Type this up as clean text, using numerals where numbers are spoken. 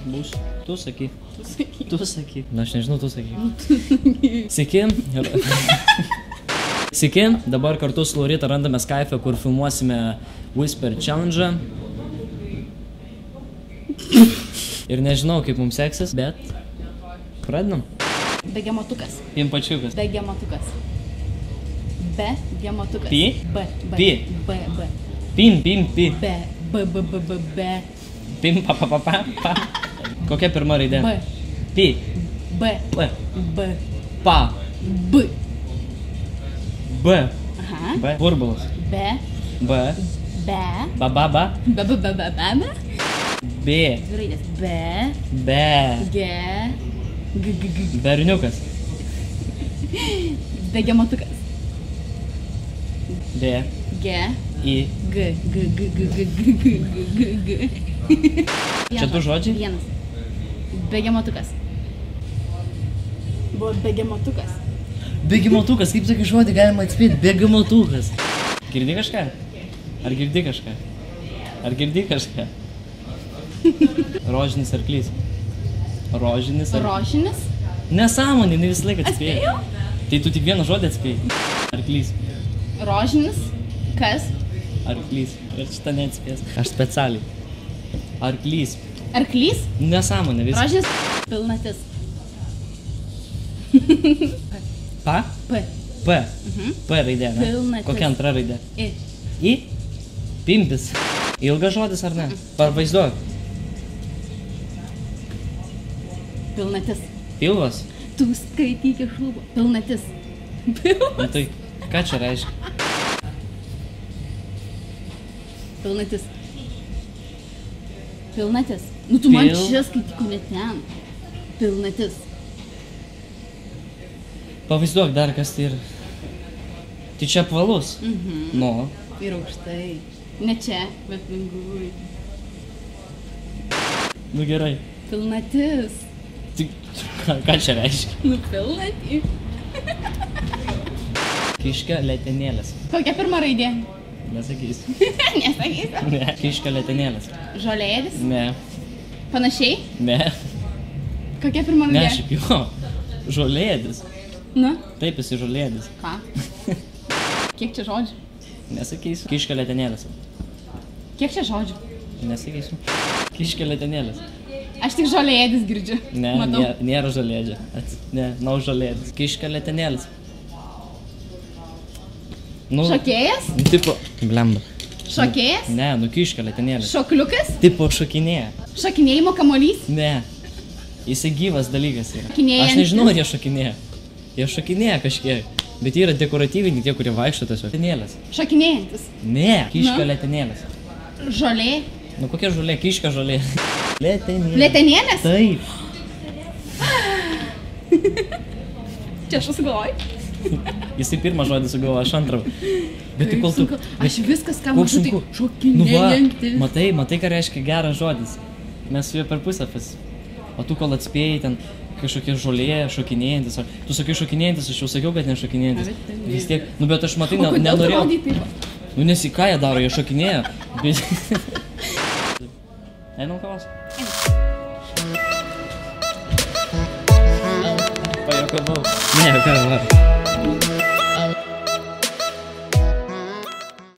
Bus. Tu sakyk. Tu sakyk. Tu sakyk. Na, aš nežinau, tu sakyk. Sveiki. Sveiki. Dabar kartu su Laurita randame Skype'ą, kur filmuosime Whisper Challenge. Ir nežinau, kaip mums seksis, bet pradedam. Begemotukas. Pimpačiukas. Begemotukas. Begemotukas. Pi? B. Pi. B. Pi. B. B. Pim, pa. Kokia pirma raidė? B. Pi. B. P. B. Pa. B. B. Aha. B. Burbulas. B. B. B. Ba. B. B. Raidės. B. B. G. G. Berniukas. Begemotukas. B. G. I. G. Čia du žodžiai? Vienas. Begemotukas. Buvo begemotukas. Begemotukas, kaip tokį žodį galima atspėti? Begemotukas. Girdi kažką? Ar girdi kažką? Ar girdi kažką? Rožinis arklys. Rožinis arklys. Rožinis. Nesąmonė, ne visą laiką atspėjai. Atspėjau? Tai tu tik vieną žodį atspėjai. Arklys. Rožinis. Kas? Arklys. Ir šitą neatspės. Aš specialiai. Arklys. Arklys. Nesąmonė visą. Rožinis. Pilnatis. Pa? P. P. P raidė, ne? Pilnatis. Kokia antra raidė? I. I? Pimpis. Ilgas žodis ar ne? Parvaizduok. Pilnatis. Pilvas? Tu skaityk iš lūpų. Pilnatis. Nu tai, ką čia reiškia? Pilnatis. Pilnatis. Nu tu man čia skaityk, o ne ten. Pilnatis. Pavaizduok dar, kas tai yra. Tai čia apvalus. Nu. Ir aukštai. Ne čia, bet lengvai. Nu gerai. Pilnatis. Tai, ką čia reiškia? Nu pilnatį. Kiškio letenėlės. Kokia pirma raidė? Nesakysiu. Nesakysiu. Ne. Kiškio letenėlės. Žolėdis. Ne. Panašiai? Ne. Kokia pirma Ne, raidė? šiaip jo. Žolėdis. Nu, Taip, esi žolėdis. ką? Kiek čia žodžių? Nesakysiu. Kiškio letenėlės. Kiek čia žodžių? Nesakysiu. Kiškio letenėlės. Aš tik žolėdis girdžiu. Ne, Matau. nėra žolėdžio. Ne, nau žolėdis. Kiškio letenėlės. Nu, Šokėjas? tipo, blemba. Šokėjas? Ne, nu kiškio letenėlės. Šokliukas? Tipo šokinėja. Šokinėjimo kamuolys? Ne. Jisai gyvas dalykas yra. Šokinėjantis? Aš nežinau, ar jie šokinėja. Jie šokinėja kažkiek. Bet jie yra dekoratyviniai, tie, kurie vaikšto tiesiog. Letenėlės. Šokinėjantis? Ne, kiškio Na. letenėlės. Žolė? Nu kokia žolė, kiškio žolė. Letenėlės. Letenėlės? Taip. Čia aš sugalvoju. Jisai pirmą žodį sugalvojo, aš antrą. Bet tai kol tu... Aš viskas, ką Koks matau, tai sunku. šokinėjantis. Nu va, matai, ką reiškia geras žodis. Mes su juo per pusę O tu kol atspėjai ten kažkokia žolė, šokinėjantis. Tu sakai šokinėjantis, aš jau sakiau, kad nešokinėjantis. Vis tiek, nu bet aš matai, O kodėl tu nenorėjau. rodai taip? Nu nes į ką jie daro, jie šokinėja. Bet... Einam kavos? Pajuokavau. Ne, ką var.